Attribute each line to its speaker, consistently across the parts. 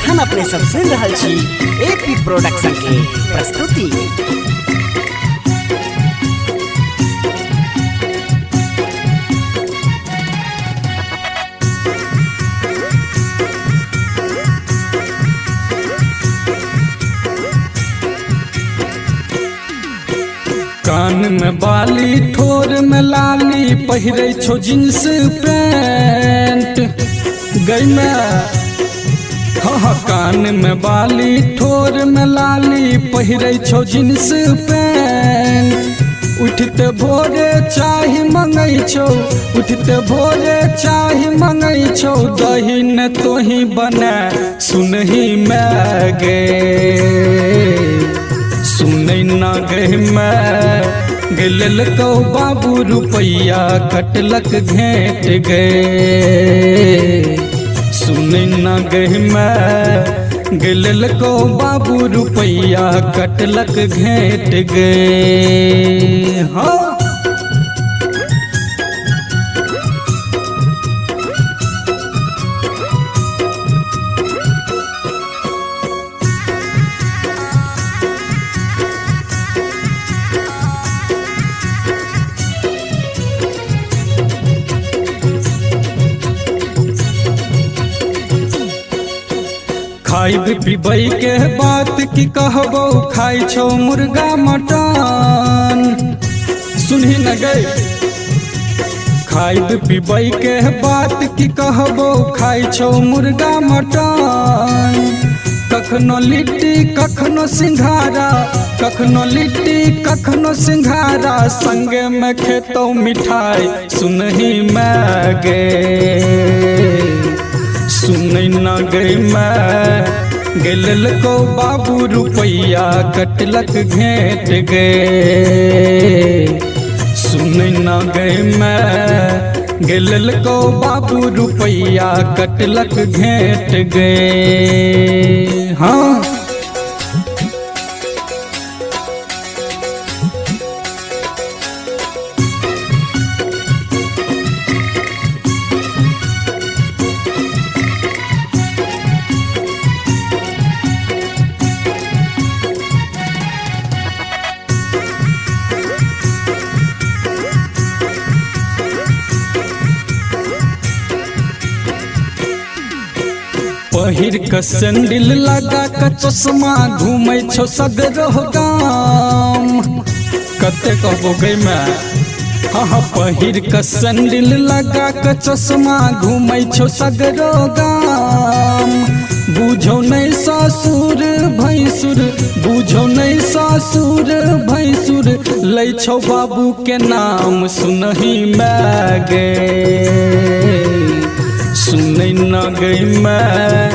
Speaker 1: हम अपने सब सुन रहल छी एपी प्रोडक्शन के प्रस्तुति।
Speaker 2: कान में बाली ठोर में लाली पहिरे छो जींस पैंट गई में। हाँ कान में बाली ठोर में लाली पहिरे छो जींस पैंट। उठते भोरे चाही मंगई छो, उठते भोरे चाही मंगई छो, दही न तोही बना सुनही मैं गे। सुनै ना गए मैं गेल को बाबू रुपैया कटलक घेट गए। सुनै ना गए मैं गेल को बाबू रुपैया कटलक घेट गए। हाँ खाइब पीबई के बात की कहबो, खाई छो मुर्गा मटन सुनही न गई। खाइब पीबई के बात की कहबो, खाई छो मुर्गा मटन। कखनो लिट्टी कखनो सिंघारा, कखनो लिट्टी कखनो सिंघारा, संगे में खेतो मिठाई सुनही मैं गे। सुनै ना गई मैं गेल को बाबू रुपैया कटलक घेट गए। सुनै ना गई मैं गेल को बाबू रुपैया कटलक घेट गए। हाँ पहिर क सैंडल लगा क चश्मा घूमै छो सगरो गाम। कते कहबो गई मैं। हाँ पहिर क सैंडल लगा क चश्मा घूमै छो सगरो गाम। बुझो नहीं ससुर भैंसुर, बुझो नहीं ससुर भैंसुर, लै छो बाबू के नाम सुनही मैं गे। सुनै ना गई मैं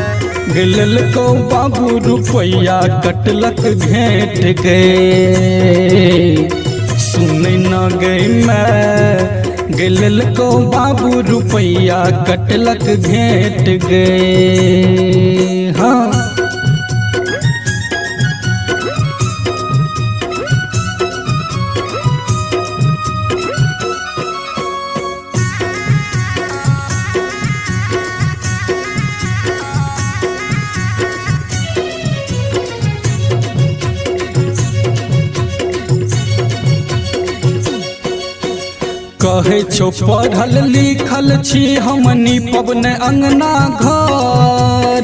Speaker 2: गेल को बाबू रुपैया कटलक घेट गए। सुनै ना गई मैं गेल को बाबू रुपैया कटलक घेट गए। हाँ कहे छो पढ़ल लिखल छी हमनी पबने अंगना घर,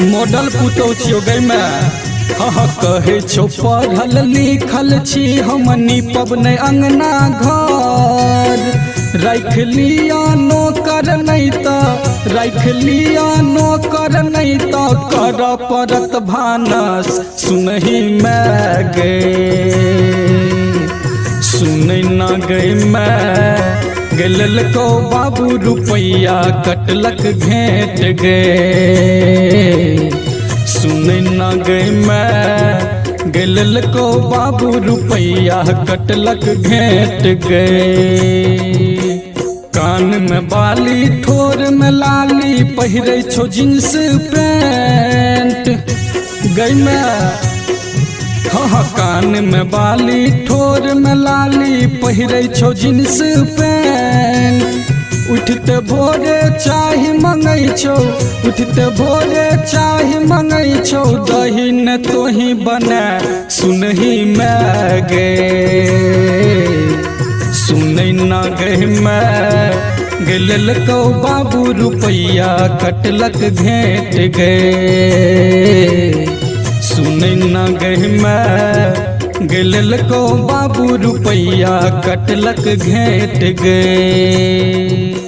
Speaker 2: मॉडल पुतो छियो गई मैं। हाँ कहे छो पढ़ल लिखल छी हमनी पबने अंगना घर। रख लिया नौकर नहीं तो, रख लिया नौकर नहीं तो, कर परत भानस सुनही मैं गे। सुनै ना गई मैं गेल को बाबू रुपैया कटलक घेट गए। सुनै ना गई मैं गेल को बाबू रुपैया कटलक घेट गए। कान में बाली ठोर में लाली पहिरे छो जींस पैंट गई मैं। हाँ कान में बाली ठोर में लाली पहिरे छो जींस पैंट। उठते भोरे चाहि मंगै छौ, उठते भोरे चाहि मंगै छौ, दही न तोही बना सुनही मैं गे, सुनै ना गई मैं गेल कौ बाबू रुपैया कटलक घेट गए, सुनै ना गई मैं गेल कौ बाबू रुपैया कटलक घेट गए।